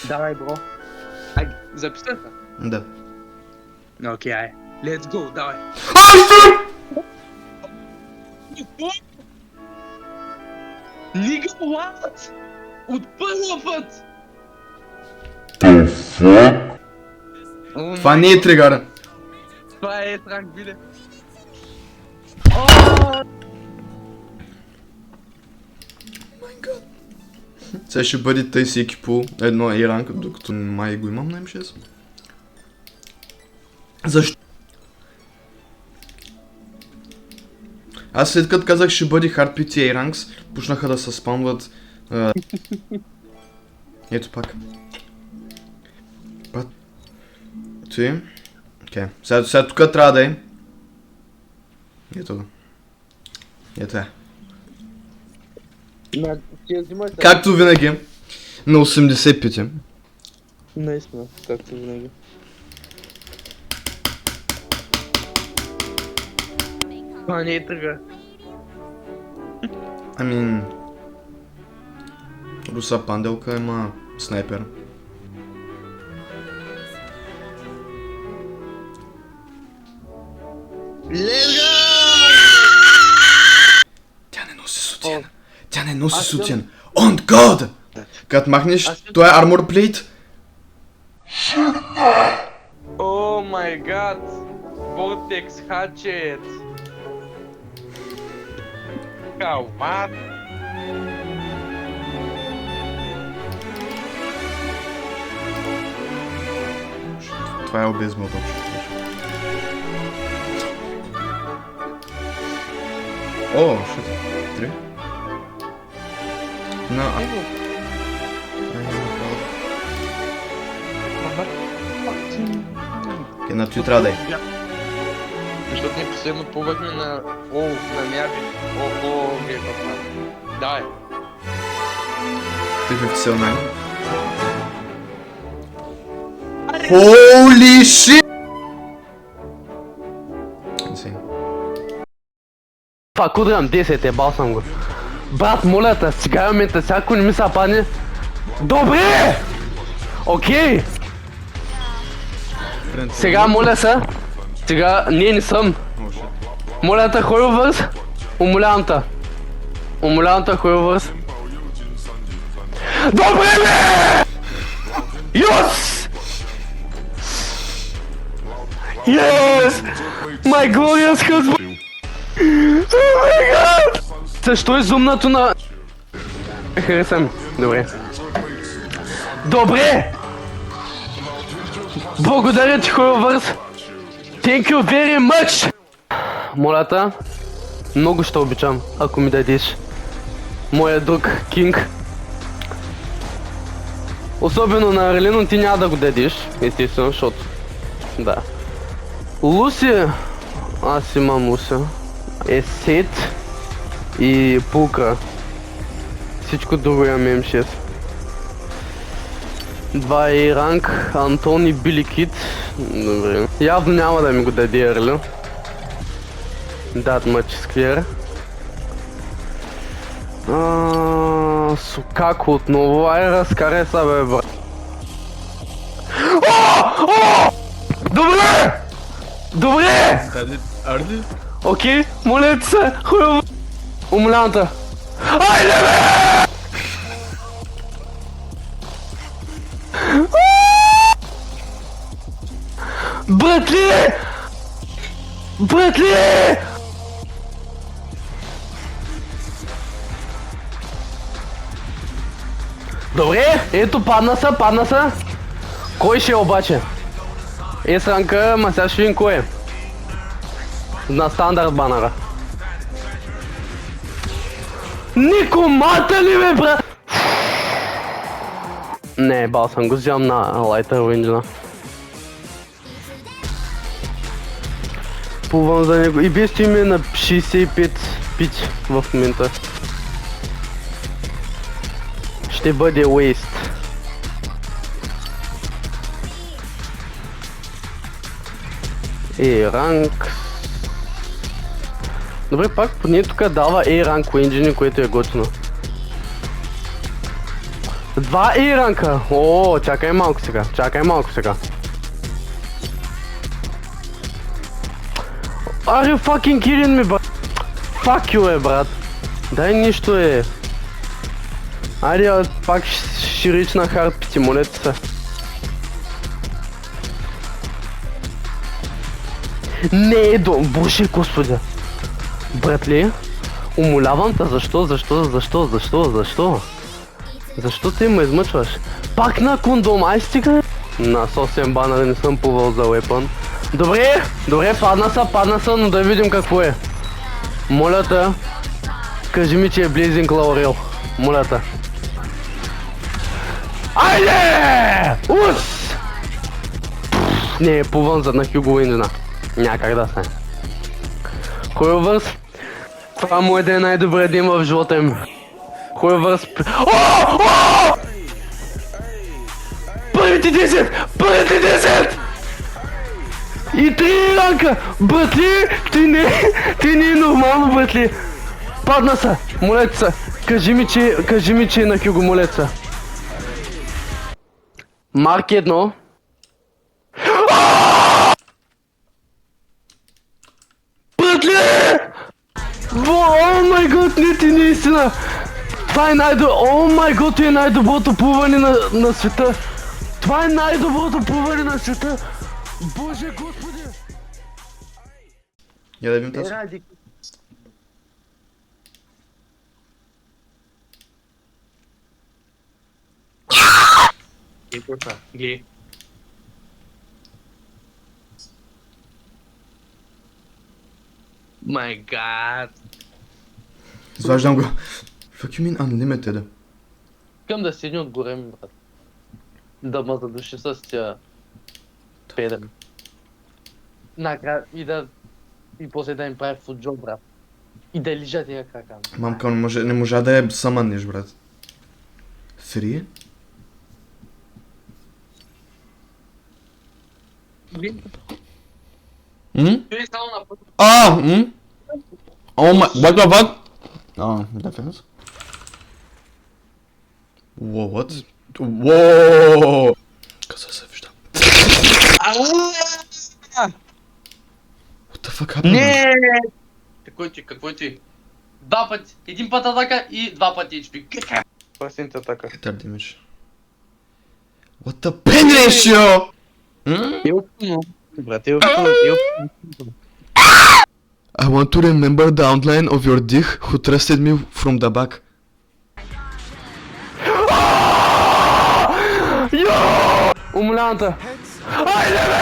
Давай, бро. Ай, записах. Да. Окей, ай. Let's go, давай. Нига, what? От първа път! Това не е тригър. Това е ранг, виде. Сега ще бъде тъй всеки по едно A-ранг, докато май го имам на М6. Защо? Аз след като казах ще бъде hard PT A-ранкс, почнаха да се спамват. Ето пак. Ти? Окей. Сега тук трябва да е. Ето го. Ето е. Както винаги, на 80 пити. Наистина, както винаги. Това не е тръга. Ами... Руса панделка има снайпер. Лега! Тя не носи сутиен. Тя не носи сутиен. On God! Като махнеш, това е armor plate. О май гад! Vortex Hatchet! Калмат! Това е обезмо точно. О, шит. 3. На... Окей, на ти трябва да е. Защото ние последно пробвахме на... О, на мяби. О, папа. Давай. Ти в цел най. Holy shit! Insane. Пак удрям 10, ебал съм го. Брат, моля те, сега е момента, всяко не ми се падне. Добре! Окей! Сега моля се. Сега не съм. Моля те, хой върс. Умолявам те. Умолявам те, хой върс. Добре бе! Йос! Yes! My glorious husband! Oh my god! Защо е зумнато на... Харесам. Добре. Добре! Благодаря ти, Хоровърс! Thank you very much! Моля те, много ще обичам, ако ми дадеш моя друг Кинг. Особено на Арлино ти няма да го дадеш, естествено, защото... Да. Луси... Аз имам Луси. Есет и Пулка. Всичко друго имам М6. 2 и ранг, Антон и Били Кит. Добре. Явно няма да ми го даде Арлин. That much is clear. Сукако отново. Ай, разкарай са, бе, брат. Добре! Добре! Арли? Окей, моля ти се, хуйово. Умолявам те. Айде бе! Братли! Братли! Добре, ето падна са. Кой ще е обаче? С ранка, ма сега ще видим кой е. На стандарт банера. Никомата ли бе, брат? Не, бал съм го, взимам на лайтър винджина. Плувам за него и без че ми е на 65 пич в момента. Ще бъде waste. A-ранг. Добре, пак поне тук дава A-ранг engine, което е готино. Два Иранка. О, чакай малко сега. Чакай малко сега. Are you fucking kidding me, брат? Fuck you, брат. Дай нищо, Айде, пак ще рич на хардпити, молете се. Не е до... Боже господи. Братли, умолявам те, защо? Защо ти ме измъчваш? Пак на кондом, ай стига. На съвсем банали не съм плувал за уепън. Добре, падна са, но да видим какво е. Моля те, кажи ми, че е Блейзинг Лаурел. Моля те. Айде! Ус! Не, плувам за на Хюго Инджина. Няма как да стане. Хуйвърс. Това му е да е най-добрият ден в живота ми. Хуйвърс. Първите 10! И 3 ранка! Братли, ти не е нормално, братли. Падна са, молете се. Кажи ми, че е на Хюго, молете се. Марк 1. Братли! О май гот, не ти наистина! Това е О май гот, е най-доброто плуване на света! Това е най-доброто плуване на света! Боже господи! Я да видим тази. Гледай. My god. Изваждам го. Fuck you mean unlimited? Искам да седни отгоре ми, брат. Да ме задуши с тя... педен. Накрая и после да им прави футджо, брат. И да лижа тия крака. Мамка, не можа да я саманиш, брат. 3? Той е само на път. Oh my... What the fuck? Oh, defense. Whoa, what? Whoa! Каза се вижда. What the fuck happened? Не! Какво ти? Два пъти. Един път атака и два пъти HP. Пасинта атака. Third damage. What the pen ratio? Е опитно. Брат, е I want to remember the outline of your dick who trusted me from the back. Умолявам те! Айде бе!